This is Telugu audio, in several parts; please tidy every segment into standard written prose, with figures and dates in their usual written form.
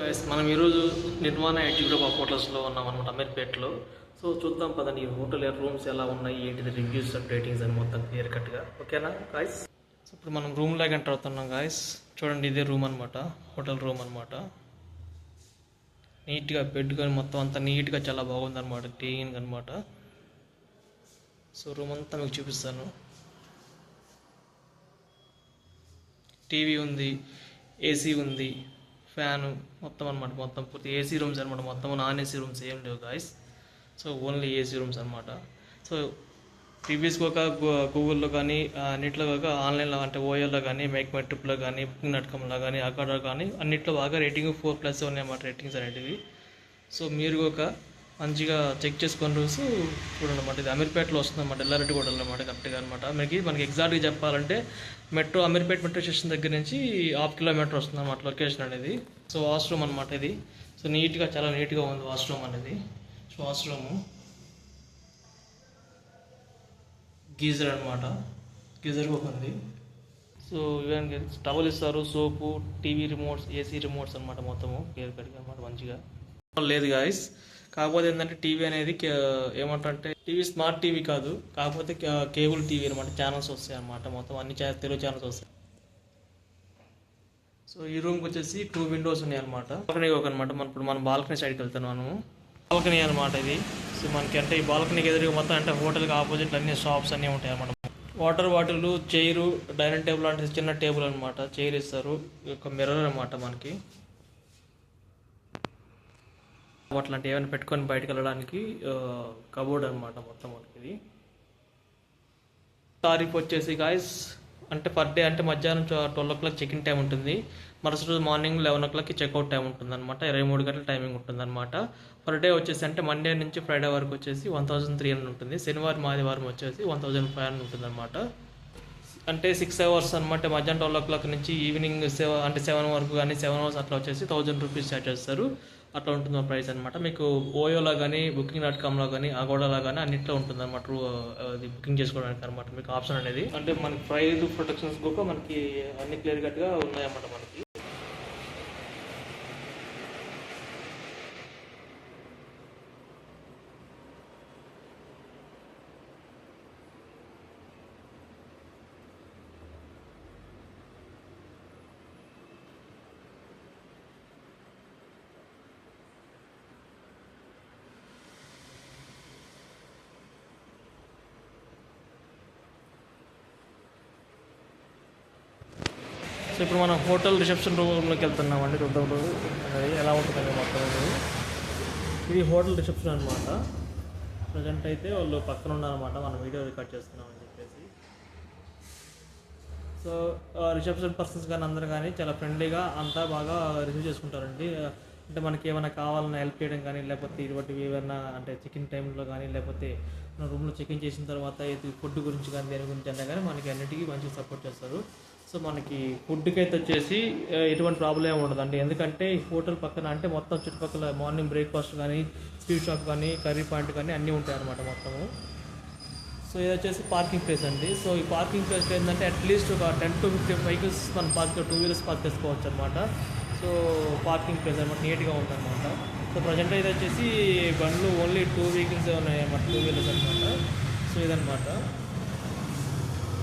మనం ఈరోజు నిర్మాణ ఎగ్జిక్యూటివ్ ఆఫ్ హోటల్స్లో ఉన్నాం అనమాట అమీర్పేట్లో. సో చూద్దాం పదండి ఈ హోటల్ రూమ్స్ ఎలా ఉన్నాయి, ఏంటిది రివ్యూస్ అండ్ రేటింగ్స్ అని మొత్తం క్లియర్ కట్గా. ఓకేనా గాయస్? సో ఇప్పుడు మనం రూమ్లోకి ఎంటర్ అవుతున్నాం గాయస్. చూడండి, ఇదే రూమ్ అనమాట, హోటల్ రూమ్ అనమాట. నీట్గా బెడ్ కానీ మొత్తం అంతా నీట్గా చాలా బాగుంది అనమాట, క్లీన్గా అనమాట. సో రూమ్ అంతా మీకు చూపిస్తాను. టీవీ ఉంది, ఏసీ ఉంది, ఫ్యాను మొత్తం అనమాట. మొత్తం పూర్తి ఏసీ రూమ్స్ అనమాట. మొత్తం నాన్ ఏసీ రూమ్స్ ఏం లేవు guys. So only AC rooms అనమాట. సో రివ్యూస్కి ఒక గూగుల్లో కానీ అన్నింటిలో కాక ఆన్లైన్లో అంటే ఓయోలో కానీ మేక్ మై ట్రిప్లో కానీ booking.comలో కానీ అక్కడ కానీ అన్నింటిలో బాగా రేటింగ్ 4+ ఉన్నాయన్నమాట రేటింగ్స్ అనేటివి. సో మీరు ఒక మంచిగా చెక్ చేసుకొని రూమ్స్ చూడండి అన్నమాట. ఇది అమీర్పేటలో వస్తుంది అన్నమాట, ఎల్లారెడ్డిగూడ అనమాట కరెక్ట్గా అనమాట. మనకి ఎగ్జాక్ట్గా చెప్పాలంటే అమీర్పేట మెట్రో స్టేషన్ దగ్గర నుంచి 1/2 కిలోమీటర్ వస్తుంది అన్నమాట లొకేషన్ అనేది. సో వాష్రూమ్ అనమాట ఇది. సో నీట్గా చాలా నీట్గా ఉంది వాష్రూమ్ అనేది. సో వాష్రూము గీజర్ అనమాట, గీజర్ ఒక ఉంది. సో ఈవెన్ టవల్ ఇస్తారు, సోపు, టీవీ రిమోట్స్, ఏసీ రిమోట్స్ అనమాట. మొత్తము క్లియర్ కట్గా అనమాట మంచిగా లేదు గాయస్. కాకపోతే ఏంటంటే టీవీ అనేది ఏమంటారంటే టీవీ స్మార్ట్ టీవీ కాదు, కాకపోతే కేబుల్ టీవీ అనమాట. ఛానల్స్ వస్తాయి అనమాట, మొత్తం అన్ని తెలుగు ఛానల్స్ వస్తాయి. సో ఈ రూమ్కి వచ్చేసి 2 విండోస్ ఉన్నాయి అనమాట. బాల్కనీ ఒక అనమాట. ఇప్పుడు మనం బాల్కనీ సైడ్కి వెళ్తాను. మనము బాల్కనీ అనమాట ఇది. సో మనకి అంటే ఈ బాల్కనీకి ఎదురుగా మొత్తం అంటే హోటల్కి ఆపోజిట్ అన్ని షాప్స్ అన్నీ ఉంటాయి అనమాట. Water bottle, chair, dining table అంటే చిన్న టేబుల్ అనమాట. చైర్ ఇస్తారు, ఒక మిర్రర్ అనమాట మనకి. అట్లాంటి ఏమైనా పెట్టుకొని బయటకు వెళ్ళడానికి కబోర్డ్ అనమాట మొత్తం మనకి ఇది. తారీఫ్ వచ్చేసి గాయస్ అంటే పర్ డే అంటే మధ్యాహ్నం 12 o'clock చెక్-ఇన్ టైం ఉంటుంది. మరుసటి రోజు మార్నింగ్ 11 o'clock చెక్అవుట్ టైం ఉంటుంది అనమాట. 23 గంటల టైమింగ్ ఉంటుంది అనమాట. పర్ డే వచ్చేసి అంటే మండే నుంచి ఫ్రైడే వరకు వచ్చేసి 1300 ఉంటుంది. శనివారం ఆదివారం వచ్చేసి 1500 ఉంటుంది అనమాట. అంటే 6 hours అనమాట. మధ్యాహ్నం 12 o'clock నుంచి ఈవినింగ్ 7 వరకు కానీ 7 hours అట్లా వచ్చేసి 1000 రూపీస్ ఛార్జ్ చేస్తారు. అట్లా ఉంటుంది మా ప్రైస్ అనమాట. మీకు ఓయోలో కానీ booking.comలో కానీ అగోడాలో కానీ అన్నింటిలో ఉంటుంది అనమాట. అది బుకింగ్ చేసుకోవడానికి అనమాట మీకు ఆప్షన్ అనేది. అంటే మనకి ప్రైస్ ప్రొటెక్షన్స్ కూడా మనకి అన్ని క్లియర్ కట్గా ఉన్నాయన్నమాట మనకి. సో ఇప్పుడు మనం హోటల్ రిసెప్షన్ రూమ్లోకి వెళ్తున్నామండి. చూద్దాం అది ఎలా ఉంటుందండి మొత్తం. ఇది హోటల్ రిసెప్షన్ అనమాట. ప్రజెంట్ అయితే వాళ్ళు పక్కన ఉన్నారన్నమాట, మనం వీడియో రికార్డ్ చేస్తున్నామని చెప్పేసి. సో రిసెప్షన్ పర్సన్స్ కానీ అందరూ కానీ చాలా ఫ్రెండ్లీగా అంతా బాగా రిసీవ్ చేసుకుంటారండి. అంటే మనకి ఏమైనా కావాలన్నా హెల్ప్ చేయడం కానీ, లేకపోతే ఇటువంటివి ఏమైనా అంటే చెక్-ఇన్ టైంలో కానీ, లేకపోతే మన రూమ్లో చెక్-ఇన్ చేసిన తర్వాత ఫుడ్ గురించి కానీ దేని గురించి అన్నా కానీ మనకి అన్నిటికీ మంచిగా సపోర్ట్ చేస్తారు. సో మనకి ఫుడ్కి అయితే వచ్చేసి ఎటువంటి ప్రాబ్లం ఉండదండి. ఎందుకంటే ఈ హోటల్ పక్కన అంటే మొత్తం చుట్టుపక్కల మార్నింగ్ బ్రేక్ఫాస్ట్ కానీ, స్వీట్ షాప్ కానీ, కర్రీ పాయింట్ కానీ అన్నీ ఉంటాయి అన్నమాట మొత్తము. సో ఇది వచ్చేసి పార్కింగ్ ప్లేస్ అండి. సో ఈ పార్కింగ్ ప్లేస్లో ఏంటంటే అట్లీస్ట్ ఒక 10 to 15 వెహికల్స్ మనం 2 wheelers పార్క్ చేసుకోవచ్చు అనమాట. సో పార్కింగ్ ప్లేస్ అనమాట నీట్గా ఉందన్నమాట. సో ప్రజెంట్ అయితే వచ్చేసి బండ్లు ఓన్లీ 2 vehicles ఉన్నాయి అన్నమాట, 2 wheelers అనమాట. సో ఇదనమాట.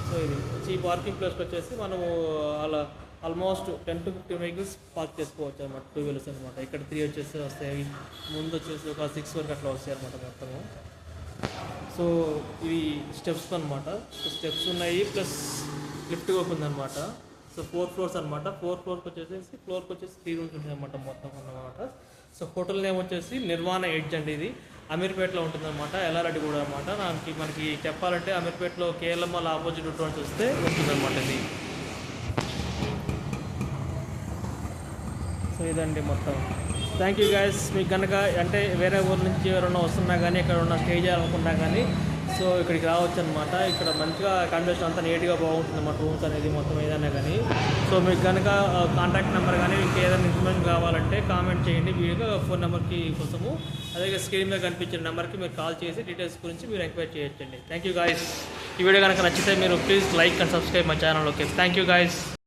సో ఇది ఈ పార్కింగ్ ప్లేస్కి వచ్చేసి మనము అలా ఆల్మోస్ట్ 10 to 15 వెహికల్స్ పార్క్ చేసుకోవచ్చు అనమాట, 2 wheelers అనమాట. ఇక్కడ 3 వచ్చేసి వస్తాయి, ముందు వచ్చేసి ఒక 6 వరకు అట్లా వస్తాయి అనమాట మొత్తము. సో ఇవి స్టెప్స్ అనమాట. స్టెప్స్ ఉన్నాయి ప్లస్ లిఫ్ట్ కూడా ఉందన్నమాట. సో 4 floors అనమాట. 4 floorకి వచ్చేసి 3 rooms ఉంటాయి అనమాట మొత్తం అన్నమాట. సో హోటల్ నేమ్ వచ్చేసి నిర్వాణ ఎడ్జ్ అండి. ఇది అమీర్పేటలో ఉంటుంది అనమాట, ఎల్లారెడ్డిగూడ అనమాట. మనకి చెప్పాలంటే అమీర్పేటలో కేఎల్ఎం వాళ్ళ ఆపోజిట్ రోడ్స్ వస్తే ఉంటుందన్నమాట ఇది. సో ఇదండి మొత్తం. Thank you guys. మీకు కనుక అంటే వేరే ఊరు నుంచి ఎవరైనా వస్తున్నా కానీ, ఎక్కడ ఉన్న స్టే చేయాలనుకున్నా కానీ సో ఇక్కడికి రావచ్చు అనమాట. ఇక్కడ మంచిగా అకామిడేషన్ అంతా నీట్గా బాగుంటుంది అన్నమాట, రూమ్స్ అనేది మొత్తం ఏదైనా కానీ. సో మీకు కనుక కాంటాక్ట్ నెంబర్ కానీ ఇంకా ఏదైనా ఇన్ఫర్మేషన్ కావాలంటే కామెంట్ చేయండి వీడియోగా ఫోన్ నెంబర్కి కోసము. అదే స్క్రీన్ మీద కనిపించిన నెంబర్కి మీరు కాల్ చేసి డీటెయిల్స్ గురించి మీరు ఎంక్వైరీ చేయొచ్చండి. Thank you guys. ఈ వీడియో కనుక నచ్చితే మీరు please like and subscribe my channel. Okay, thank you guys.